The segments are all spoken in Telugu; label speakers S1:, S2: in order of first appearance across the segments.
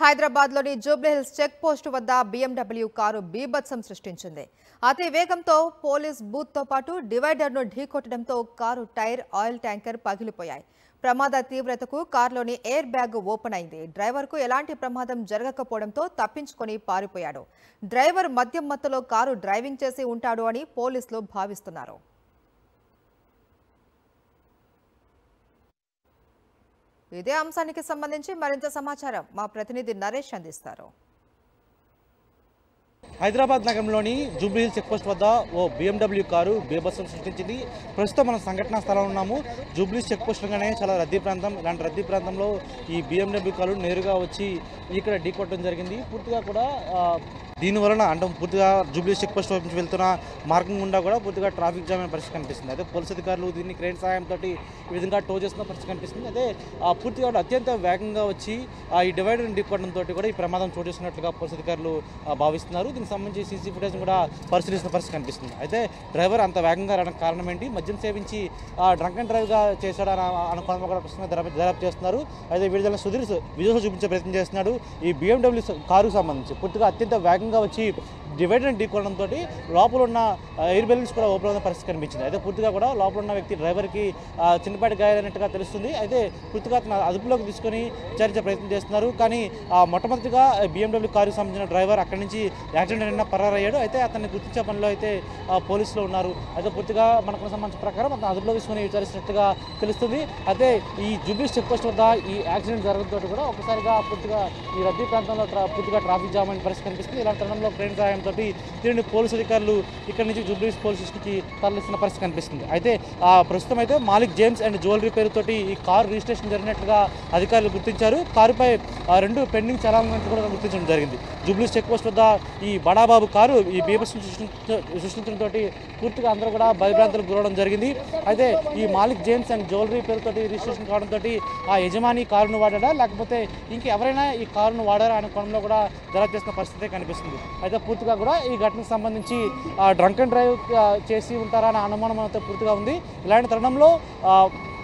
S1: హైదరాబాద్లోని జూబ్లీహిల్స్ చెక్ పోస్ట్ వద్ద BMW కారు బీభత్సం సృష్టించింది. అతి వేగంతో పోలీస్ బూత్తో పాటు డివైడర్ను ఢీకొట్టడంతో కారు టైర్, ఆయిల్ ట్యాంకర్ పగిలిపోయాయి. ప్రమాద తీవ్రతకు కారులోని ఎయిర్ బ్యాగ్ ఓపెన్ అయింది. డ్రైవర్కు ఎలాంటి ప్రమాదం జరగకపోవడంతో తప్పించుకొని పారిపోయాడు. డ్రైవర్ మద్యం మత్తులో కారు డ్రైవింగ్ చేసి ఉంటాడు అని పోలీసులు భావిస్తున్నారు. ఇదే అంశానికి సంబంధించి మరింత సమాచారం మా ప్రతినిధి నరేష్ అందిస్తారు.
S2: హైదరాబాద్ నగరంలోని జూబ్లీహిల్స్ చెక్ పోస్ట్ వద్ద ఓ BMW కారు బీభత్సం సృష్టించింది. ప్రస్తుతం మనం సంఘటనా స్థలంలో ఉన్నాము. జూబ్లీహిల్స్ చెక్ పోస్ట్గానే చాలా రద్దీ ప్రాంతం. ఇలాంటి రద్దీ ప్రాంతంలో ఈ BMW కారు నేరుగా వచ్చి ఇక్కడ ఢీకొట్టడం జరిగింది. పూర్తిగా కూడా దీనివలన అంటే పూర్తిగా జూబ్లీహిల్స్ చెక్ పోస్ట్ వైపు నుంచి వెళ్తున్న మార్గం గుండా కూడా పూర్తిగా ట్రాఫిక్ జామ్ అనే పరిస్థితి కనిపిస్తుంది. అయితే పోలీసు అధికారులు దీన్ని క్రేన్ సహాయంతో ఈ విధంగా టో చేస్తున్న పరిస్థితి కనిపిస్తుంది. అదే పూర్తిగా అత్యంత వేగంగా వచ్చి ఈ డివైడర్ని ఢీకొట్టడంతో కూడా ఈ ప్రమాదం చోటు చేసుకున్నట్లుగా పోలీసు అధికారులు భావిస్తున్నారు. దీనికి సంబంధించి CC ఫుటేజ్ కూడా పరిశీలిస్తున్న పరిస్థితి కనిపిస్తుంది. అయితే డ్రైవర్ అంత వేగంగా రావడానికి కారణం ఏంటి, మద్యం సేవించి డ్రంక్ అండ్ డ్రైవ్గా చేశాడని అనుకోవడం కూడా ప్రశ్న దర్యాప్తు చేస్తున్నారు. అయితే వీడియోలో సుధీర్ విజువల్స్ చూపించే ప్రయత్నం చేస్తున్నాడు. ఈ BMW కారుకు సంబంధించి పూర్తిగా అత్యంత వేగంగా వచ్చి డివైడర్ని ఢీకొనడంతో లోపల ఉన్న ఎయిర్ బెలూన్స్ కూడా ఓపెన్ అయిన పరిస్థితి కనిపించింది. అయితే పూర్తిగా కూడా లోపల ఉన్న వ్యక్తి డ్రైవర్కి చిన్నపాటి గాయాలైనట్టుగా తెలుస్తుంది. అయితే పూర్తిగా అతను అదుపులోకి తీసుకొని విచారించే ప్రయత్నం చేస్తున్నారు. కానీ మొట్టమొదటిగా BMW కారుకు సంబంధించిన డ్రైవర్ అక్కడి నుంచి యాక్సిడెంట్ అయినా పరారయ్యాడు. అయితే అతన్ని గుర్తించే పనిలో అయితే పోలీసులు ఉన్నారు. అయితే పూర్తిగా మనకు సంబంధించిన ప్రకారం అతను అదుపులోకి తీసుకొని విచారిస్తున్నట్టుగా తెలుస్తుంది. అయితే ఈ జూబ్లీహిల్స్ చెక్ పోస్ట్ వద్ద ఈ యాక్సిడెంట్ జరగడంతో కూడా ఒకసారిగా పూర్తిగా ఈ రద్దీ ప్రాంతంలో పూర్తిగా ట్రాఫిక్ జామ్ అయిన పరిస్థితి కనిపిస్తుంది. ఇలాంటి తరుణంలో ట్రైన్ సహాయంతో దీనిని పోలీసు అధికారులు ఇక్కడ నుంచి జూబ్లీహిల్స్ పోలీస్ స్టేషన్కి తరలిస్తున్న పరిస్థితి కనిపిస్తుంది. అయితే ప్రస్తుతం అయితే మాలిక్ జేమ్స్ అండ్ జ్యువెలరీ పేరుతోటి ఈ కారు రిజిస్ట్రేషన్ జరిగినట్లుగా అధికారులు గుర్తించారు. కారుపై 2 పెండింగ్ చలాన్లు కూడా గుర్తించడం జరిగింది. జూబ్లీహిల్స్ చెక్ పోస్ట్ వద్ద ఈ బడాబాబు కారు ఈ బీభత్సం సృష్టించడంతో పూర్తిగా అందరూ కూడా భయభ్రాంతులకు గురవడం జరిగింది. అయితే ఈ మాలిక్ జేమ్స్ అండ్ జ్యువెలరీ పేరుతో రిజిస్ట్రేషన్ కావడంతో ఆ యజమాని కారును వాడాడా లేకపోతే ఇంకెవరైనా ఈ కారును వాడారా అనే కోణంలో కూడా దర్యాప్తు చేస్తున్న పరిస్థితి కనిపిస్తుంది. అయితే పూర్తిగా కూడా ఈ ఘటనకు సంబంధించి డ్రంక్ అండ్ డ్రైవ్ చేసి ఉంటారా అనే అనుమానం అయితే పూర్తిగా ఉంది. ఇలాంటి తరుణంలో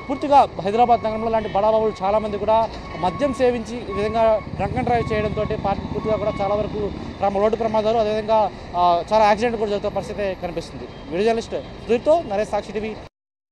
S2: పూర్తిగా హైదరాబాద్ నగరంలో లాంటి బడాబాబులు చాలామంది కూడా మద్యం సేవించి ఈ విధంగా డ్రంక్ అండ్ డ్రైవ్ చేయడంతో పూర్తిగా కూడా చాలా వరకు రోడ్డు ప్రమాదాలు అదేవిధంగా చాలా యాక్సిడెంట్ కూడా జరుగుతున్న పరిస్థితి కనిపిస్తుంది. వీడియో జర్నలిస్ట్ సుధీర్తో నరేష్, సాక్షి టీవీ.